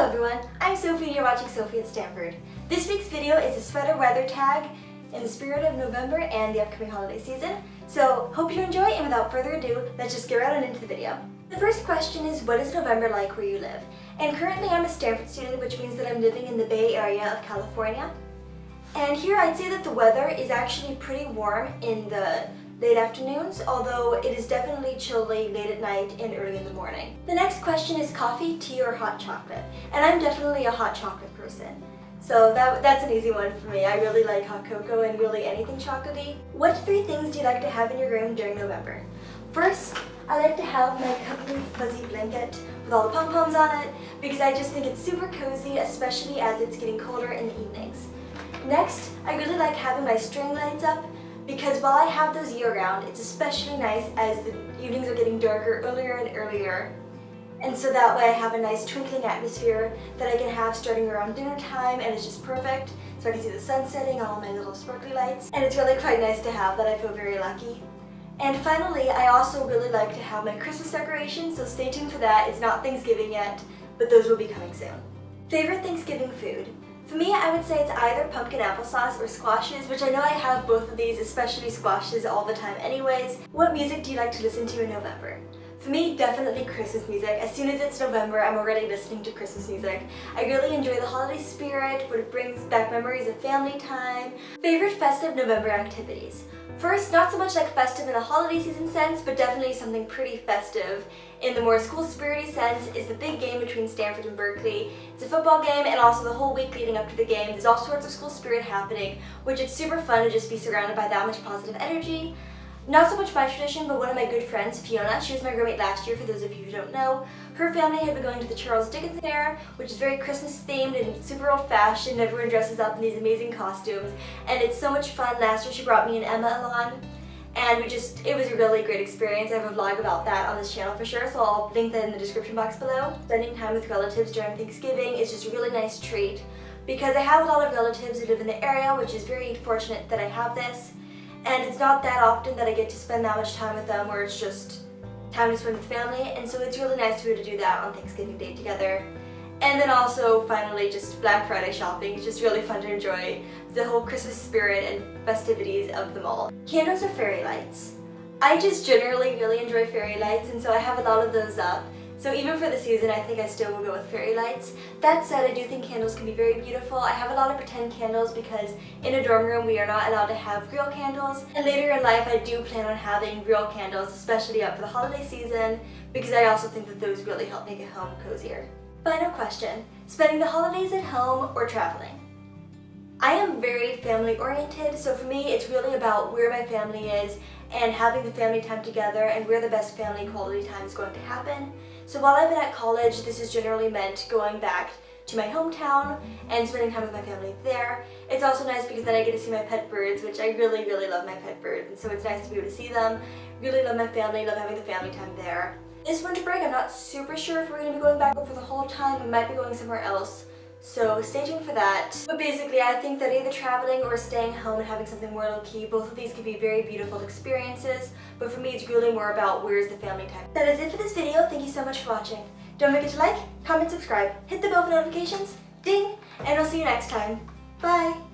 everyone, I'm Sophie and you're watching Sophie at Stanford. This week's video is a sweater weather tag in the spirit of November and the upcoming holiday season. So hope you enjoy, and without further ado, let's just get right on into the video. The first question is, what is November like where you live? And currently I'm a Stanford student, which means that I'm living in the Bay Area of California. And here I'd say that the weather is actually pretty warm in the late afternoons, although it is definitely chilly late at night and early in the morning. The next question is coffee, tea, or hot chocolate? And I'm definitely a hot chocolate person. So that's an easy one for me. I really like hot cocoa and really anything chocolatey. What 3 things do you like to have in your room during November? First, I like to have my cuddly fuzzy blanket with all the pom-poms on it because I just think it's super cozy, especially as it's getting colder in the evenings. Next, I really like having my string lights up because while I have those year-round, it's especially nice as the evenings are getting darker earlier and earlier. And so that way I have a nice twinkling atmosphere that I can have starting around dinner time, and it's just perfect. So I can see the sun setting on all my little sparkly lights. And it's really quite nice to have that. I feel very lucky. And finally, I also really like to have my Christmas decorations, so stay tuned for that. It's not Thanksgiving yet, but those will be coming soon. Favorite Thanksgiving food? For me, I would say it's either pumpkin applesauce or squashes, which I know I have both of these, especially squashes, all the time anyways. What music do you like to listen to in November? For me, definitely Christmas music. As soon as it's November, I'm already listening to Christmas music. I really enjoy the holiday spirit, but it brings back memories of family time. Favorite festive November activities? First, not so much like festive in a holiday season sense, but definitely something pretty festive in the more school spirity sense is the big game between Stanford and Berkeley. It's a football game, and also the whole week leading up to the game, there's all sorts of school spirit happening, which it's super fun to just be surrounded by that much positive energy. Not so much my tradition, but one of my good friends, Fiona, she was my roommate last year, for those of you who don't know. Her family had been going to the Charles Dickens Fair, which is very Christmas themed and super old fashioned. Everyone dresses up in these amazing costumes, and it's so much fun. Last year she brought me and Emma along, and it was a really great experience. I have a vlog about that on this channel for sure, so I'll link that in the description box below. Spending time with relatives during Thanksgiving is just a really nice treat because I have a lot of relatives who live in the area, which is very fortunate that I have this. And it's not that often that I get to spend that much time with them where it's just time to spend with family, and so it's really nice to be able to do that on Thanksgiving Day together. And then also, finally, just Black Friday shopping. It's just really fun to enjoy the whole Christmas spirit and festivities of them all. Candles or fairy lights? I just generally really enjoy fairy lights, and so I have a lot of those up. So even for the season, I think I still will go with fairy lights. That said, I do think candles can be very beautiful. I have a lot of pretend candles because in a dorm room we are not allowed to have real candles. And later in life I do plan on having real candles, especially up for the holiday season, because I also think that those really help make a home cozier. Final question, spending the holidays at home or traveling? I am very family oriented, so for me it's really about where my family is and having the family time together and where the best family quality time is going to happen. So while I've been at college, this has generally meant going back to my hometown and spending time with my family there. It's also nice because then I get to see my pet birds, which I really, really love my pet birds, and so it's nice to be able to see them. Really love my family, love having the family time there. This winter break, I'm not super sure if we're going to be going back for the whole time. We might be going somewhere else. So stay tuned for that. But basically, I think that either traveling or staying home and having something more low-key, both of these can be very beautiful experiences, but for me it's really more about where's the family time. That is it for this video. Thank you so much for watching. Don't forget to like, comment, subscribe, hit the bell for notifications, ding, and I'll see you next time. Bye!